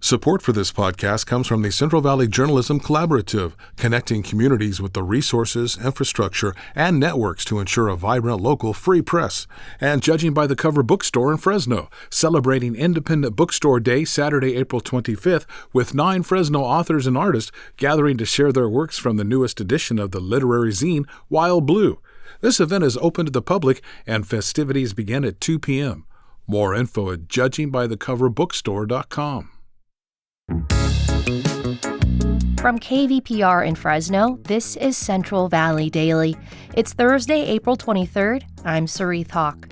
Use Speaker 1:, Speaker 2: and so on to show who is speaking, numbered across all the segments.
Speaker 1: Support for this podcast comes from the Central Valley Journalism Collaborative, connecting communities with the resources, infrastructure, and networks to ensure a vibrant local free press. And Judging by the Cover Bookstore in Fresno, celebrating Independent Bookstore Day Saturday, April 25th, with 9 Fresno authors and artists gathering to share their works from the newest edition of the literary zine, Wild Blue. This event is open to the public, and festivities begin at 2 p.m. More info at judgingbythecoverbookstore.com.
Speaker 2: From KVPR in Fresno, this is Central Valley Daily. It's Thursday, April 23rd. I'm Sarith Hawk.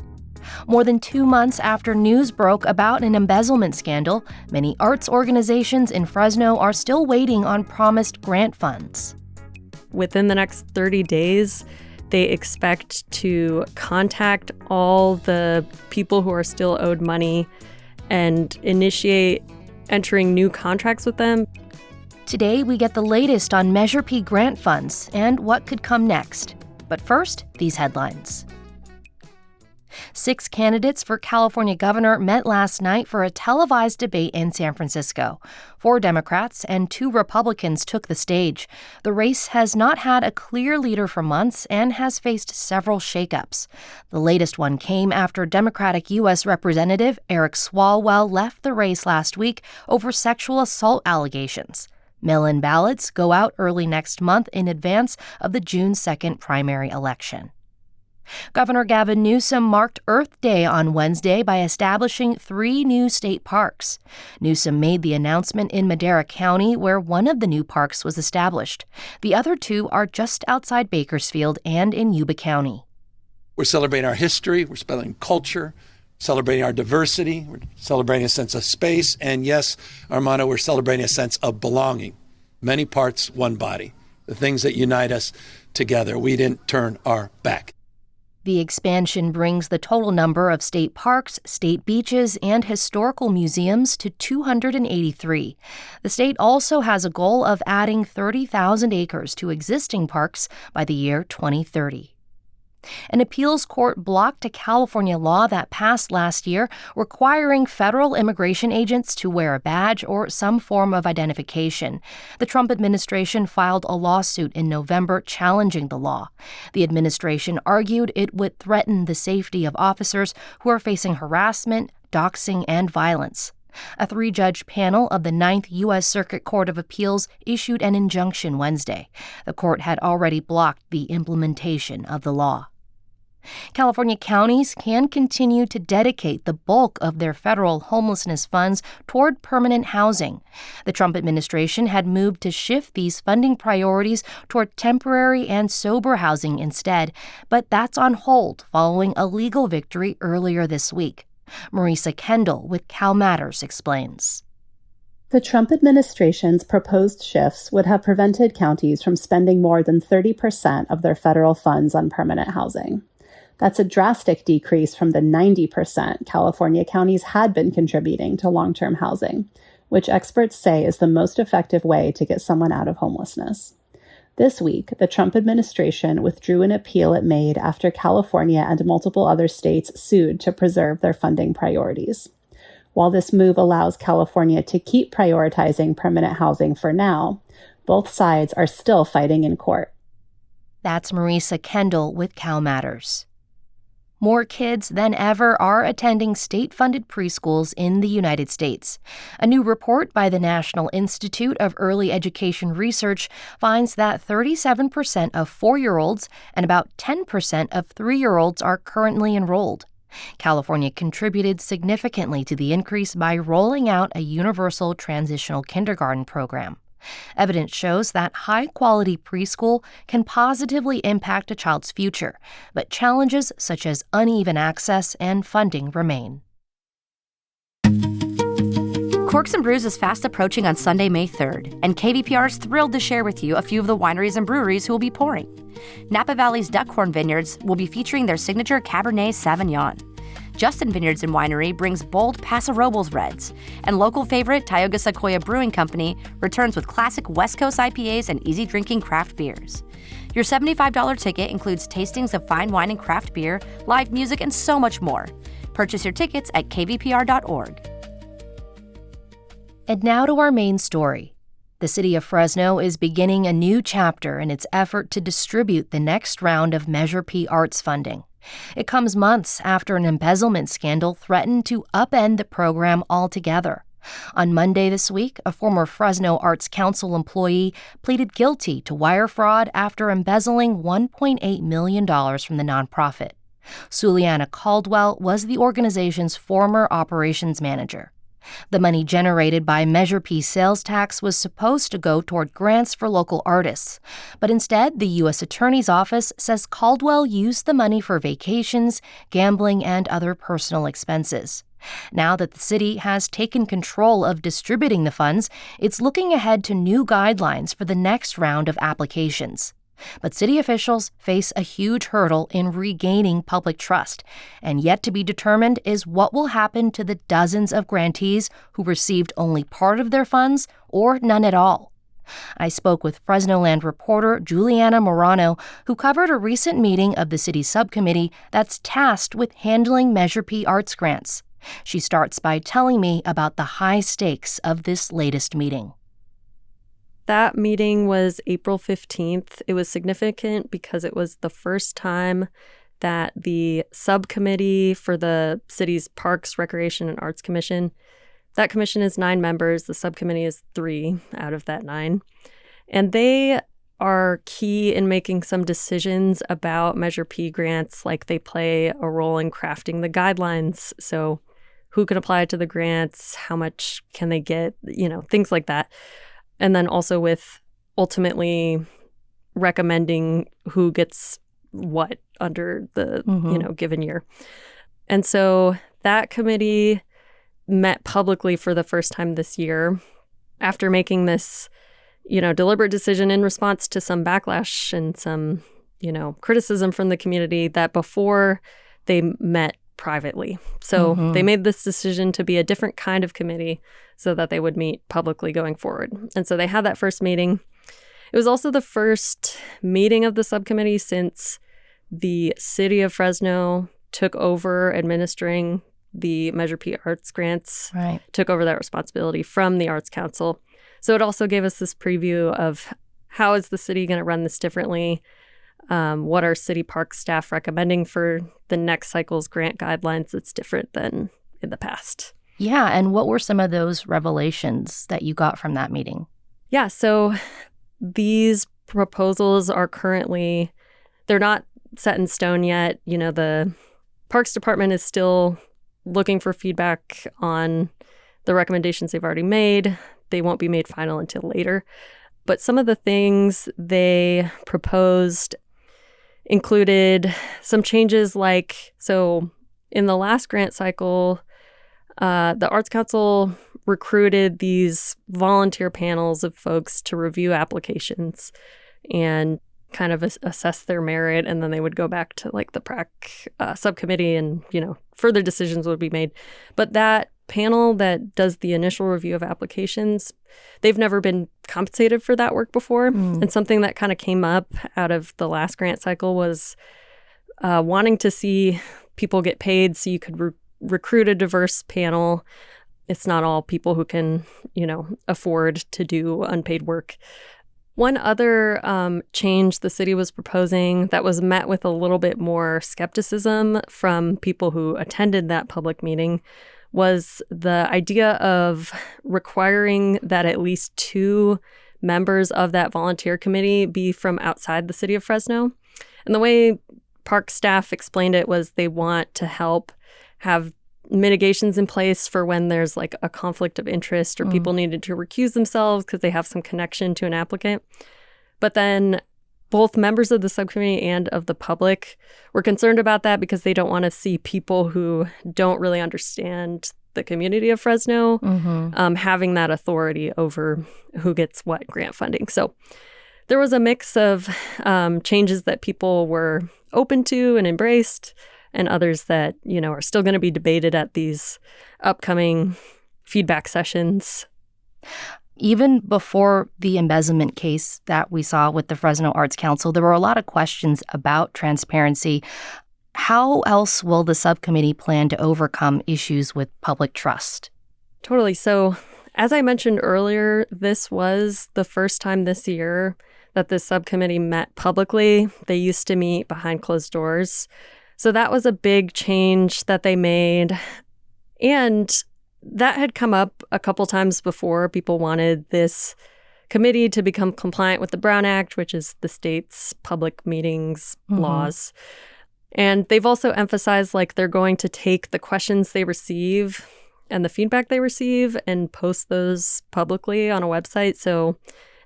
Speaker 2: More than 2 months after news broke about an embezzlement scandal, many arts organizations in Fresno are still waiting on promised grant funds.
Speaker 3: Within the next 30 days, they expect to contact all the people who are still owed money and initiate entering new contracts with them.
Speaker 2: Today, we get the latest on Measure P grant funds and what could come next. But first, these headlines. 6 candidates for California governor met last night for a televised debate in San Francisco. 4 Democrats and 2 Republicans took the stage. The race has not had a clear leader for months and has faced several shakeups. The latest one came after Democratic U.S. Representative Eric Swalwell left the race last week over sexual assault allegations. Mail-in ballots go out early next month in advance of the June 2nd primary election. Governor Gavin Newsom marked Earth Day on Wednesday by establishing 3 new state parks. Newsom made the announcement in Madera County, where one of the new parks was established. The other 2 are just outside Bakersfield and in Yuba County.
Speaker 4: We're celebrating our history, we're celebrating culture, celebrating our diversity, we're celebrating a sense of space, and yes, our motto, we're celebrating a sense of belonging. Many parts, one body. The things that unite us together. We didn't turn our back.
Speaker 2: The expansion brings the total number of state parks, state beaches, and historical museums to 283. The state also has a goal of adding 30,000 acres to existing parks by the year 2030. An appeals court blocked a California law that passed last year requiring federal immigration agents to wear a badge or some form of identification. The Trump administration filed a lawsuit in November challenging the law. The administration argued it would threaten the safety of officers who are facing harassment, doxing, and violence. A 3-judge panel of the 9th U.S. Circuit Court of Appeals issued an injunction Wednesday. The court had already blocked the implementation of the law. California counties can continue to dedicate the bulk of their federal homelessness funds toward permanent housing. The Trump administration had moved to shift these funding priorities toward temporary and sober housing instead, but that's on hold following a legal victory earlier this week. Marisa Kendall with Cal Matters explains.
Speaker 5: The Trump administration's proposed shifts would have prevented counties from spending more than 30% of their federal funds on permanent housing. That's a drastic decrease from the 90% California counties had been contributing to long-term housing, which experts say is the most effective way to get someone out of homelessness. This week, the Trump administration withdrew an appeal it made after California and multiple other states sued to preserve their funding priorities. While this move allows California to keep prioritizing permanent housing for now, both sides are still fighting in court.
Speaker 2: That's Marisa Kendall with Cal Matters. More kids than ever are attending state-funded preschools in the United States. A new report by the National Institute of Early Education Research finds that 37% of 4-year-olds and about 10% of 3-year-olds are currently enrolled. California contributed significantly to the increase by rolling out a universal transitional kindergarten program. Evidence shows that high-quality preschool can positively impact a child's future, but challenges such as uneven access and funding remain.
Speaker 6: Corks and Brews is fast approaching on Sunday, May 3rd, and KVPR is thrilled to share with you a few of the wineries and breweries who will be pouring. Napa Valley's Duckhorn Vineyards will be featuring their signature Cabernet Sauvignon. Justin Vineyards and Winery brings bold Paso Robles reds, and local favorite Tioga Sequoia Brewing Company returns with classic West Coast IPAs and easy-drinking craft beers. Your $75 ticket includes tastings of fine wine and craft beer, live music, and so much more. Purchase your tickets at kvpr.org.
Speaker 2: And now to our main story. The City of Fresno is beginning a new chapter in its effort to distribute the next round of Measure P arts funding. It comes months after an embezzlement scandal threatened to upend the program altogether. On Monday this week, a former Fresno Arts Council employee pleaded guilty to wire fraud after embezzling $1.8 million from the nonprofit. Suliana Caldwell was the organization's former operations manager. The money generated by Measure P sales tax was supposed to go toward grants for local artists, but instead, the U.S. Attorney's Office says Caldwell used the money for vacations, gambling, and other personal expenses. Now that the city has taken control of distributing the funds, it's looking ahead to new guidelines for the next round of applications. But city officials face a huge hurdle in regaining public trust, and yet to be determined is what will happen to the dozens of grantees who received only part of their funds or none at all. I spoke with Fresnoland reporter Juliana Morano, who covered a recent meeting of the city subcommittee that's tasked with handling Measure P arts grants. She starts by telling me about the high stakes of this latest meeting.
Speaker 3: That meeting was April 15th. It was significant because it was the first time that the subcommittee for the city's Parks, Recreation, and Arts Commission, that commission is 9 members. The subcommittee is 3 out of that 9. And they are key in making some decisions about Measure P grants, like they play a role in crafting the guidelines. So who can apply to the grants? How much can they get? Things like that. And then also with ultimately recommending who gets what under the, given year. And so that committee met publicly for the first time this year after making this, deliberate decision in response to some backlash and some, criticism from the community that before they met privately. So they made this decision to be a different kind of committee so that they would meet publicly going forward. And so they had that first meeting. It was also the first meeting of the subcommittee since the City of Fresno took over administering the Measure P arts grants, took over that responsibility from the Arts Council. So it also gave us this preview of how is the city going to run this differently? What are city park staff recommending for the next cycle's grant guidelines that's different than in the past?
Speaker 2: Yeah, and what were some of those revelations that you got from that meeting?
Speaker 3: Yeah, so these proposals are currently, they're not set in stone yet. The Parks Department is still looking for feedback on the recommendations they've already made. They won't be made final until later. But some of the things they proposed included some changes so in the last grant cycle, the Arts Council recruited these volunteer panels of folks to review applications and kind of assess their merit, and then they would go back to the PRAC subcommittee and, further decisions would be made. But that panel that does the initial review of applications, they've never been compensated for that work before. And something that kind of came up out of the last grant cycle was wanting to see people get paid so you could recruit a diverse panel. It's not all people who can, afford to do unpaid work. One other change the city was proposing that was met with a little bit more skepticism from people who attended that public meeting was the idea of requiring that at least 2 members of that volunteer committee be from outside the city of Fresno. And the way park staff explained it was they want to help have mitigations in place for when there's a conflict of interest or people needed to recuse themselves because they have some connection to an applicant. But then both members of the subcommittee and of the public were concerned about that because they don't want to see people who don't really understand the community of Fresno having that authority over who gets what grant funding. So there was a mix of changes that people were open to and embraced, and others that, are still going to be debated at these upcoming feedback sessions.
Speaker 2: Even before the embezzlement case that we saw with the Fresno Arts Council, there were a lot of questions about transparency. How else will the subcommittee plan to overcome issues with public trust?
Speaker 3: Totally. So As I mentioned earlier, this was the first time this year that this subcommittee met publicly. They used to meet behind closed doors. So that was a big change that they made. And that had come up a couple times before. People wanted this committee to become compliant with the Brown Act, which is the state's public meetings laws. And they've also emphasized like they're going to take the questions they receive and the feedback they receive and post those publicly on a website so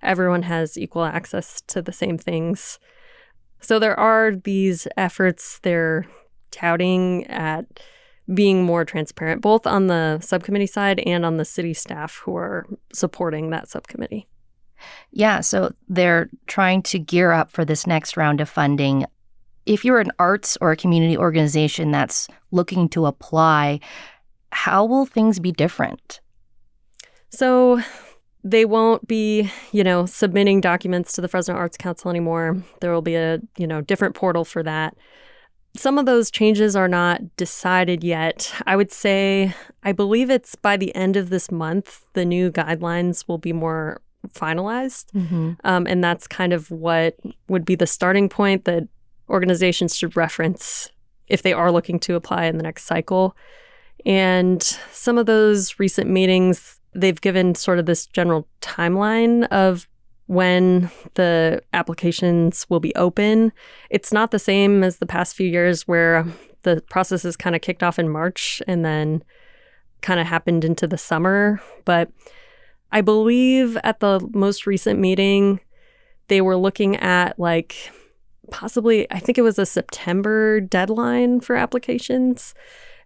Speaker 3: everyone has equal access to the same things. So there are these efforts they're touting at being more transparent, both on the subcommittee side and on the city staff who are supporting that subcommittee.
Speaker 2: Yeah, so they're trying to gear up for this next round of funding. If you're an arts or a community organization that's looking to apply, how will things be different?
Speaker 3: So they won't be, submitting documents to the Fresno Arts Council anymore. There will be a, different portal for that. Some of those changes are not decided yet. I would say, I believe it's by the end of this month, the new guidelines will be more finalized. And that's kind of what would be the starting point that organizations should reference if they are looking to apply in the next cycle. And some of those recent meetings, they've given sort of this general timeline of when the applications will be open. It's not the same as the past few years where the process is kind of kicked off in March and then kind of happened into the summer. But I believe at the most recent meeting, they were looking at like possibly, I think it was a September deadline for applications.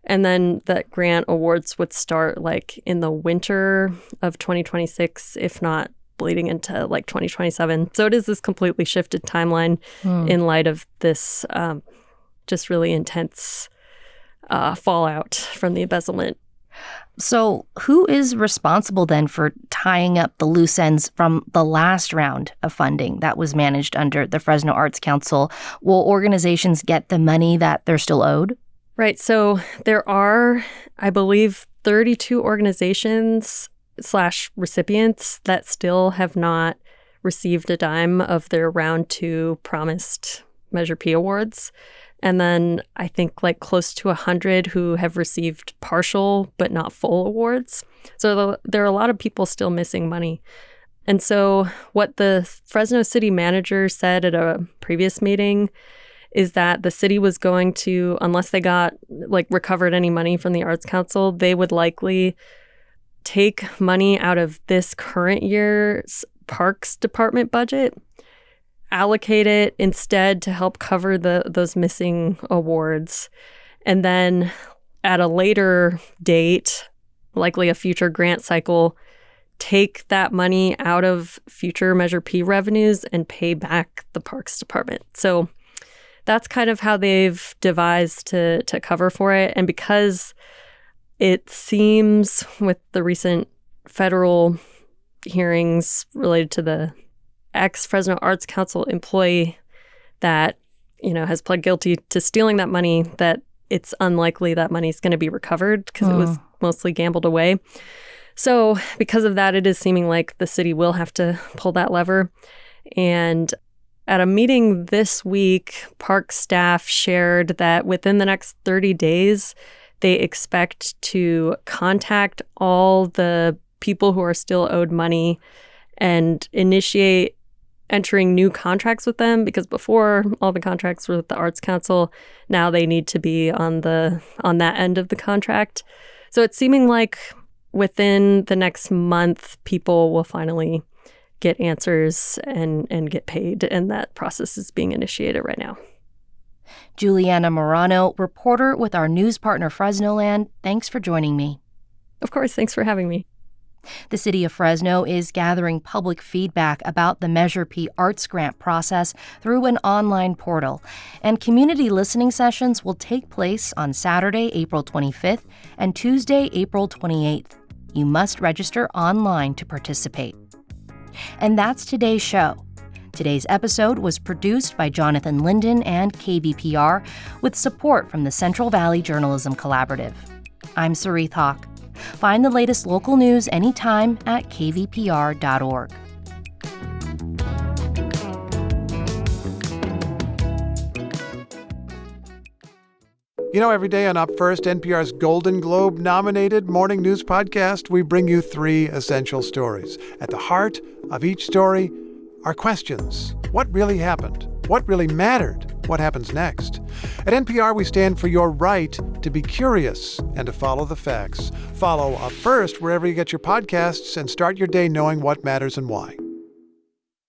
Speaker 3: And then that grant awards would start like in the winter of 2026, if not bleeding into like 2027. So it is this completely shifted timeline in light of this just really intense fallout from the embezzlement.
Speaker 2: So who is responsible then for tying up the loose ends from the last round of funding that was managed under the Fresno Arts Council? Will organizations get the money that they're still owed?
Speaker 3: Right. So there are, I believe, 32 organizations/recipients that still have not received a dime of their round 2 promised Measure P awards. And then I think like close to 100 who have received partial but not full awards. So there are a lot of people still missing money. And so what the Fresno city manager said at a previous meeting is that the city was going to, unless they got recovered any money from the Arts Council, they would likely take money out of this current year's Parks Department budget, allocate it instead to help cover those missing awards. And then at a later date, likely a future grant cycle, take that money out of future Measure P revenues and pay back the Parks Department. So that's kind of how they've devised to cover for it. And because it seems with the recent federal hearings related to the ex-Fresno Arts Council employee that, has pled guilty to stealing that money, that it's unlikely that money's going to be recovered because it was mostly gambled away. So because of that, it is seeming like the city will have to pull that lever. And at a meeting this week, park staff shared that within the next 30 days, they expect to contact all the people who are still owed money and initiate entering new contracts with them, because before all the contracts were with the Arts Council. Now they need to be on that end of the contract. So it's seeming like within the next month, people will finally get answers and get paid, and that process is being initiated right now.
Speaker 2: Juliana Morano, reporter with our news partner Fresnoland, thanks for joining me.
Speaker 3: Of course, thanks for having me.
Speaker 2: The City of Fresno is gathering public feedback about the Measure P Arts Grant process through an online portal, and community listening sessions will take place on Saturday, April 25th and Tuesday, April 28th. You must register online to participate. And that's today's show. Today's episode was produced by Jonathan Linden and KBPR with support from the Central Valley Journalism Collaborative. I'm Sarith Hawk. Find the latest local news anytime at kvpr.org.
Speaker 7: You know, every day on Up First, NPR's Golden Globe-nominated morning news podcast, we bring you 3 essential stories. At the heart of each story are questions. What really happened? What really mattered? What happens next? At NPR, we stand for your right to be curious and to follow the facts. Follow Up First wherever you get your podcasts and start your day knowing what matters and why.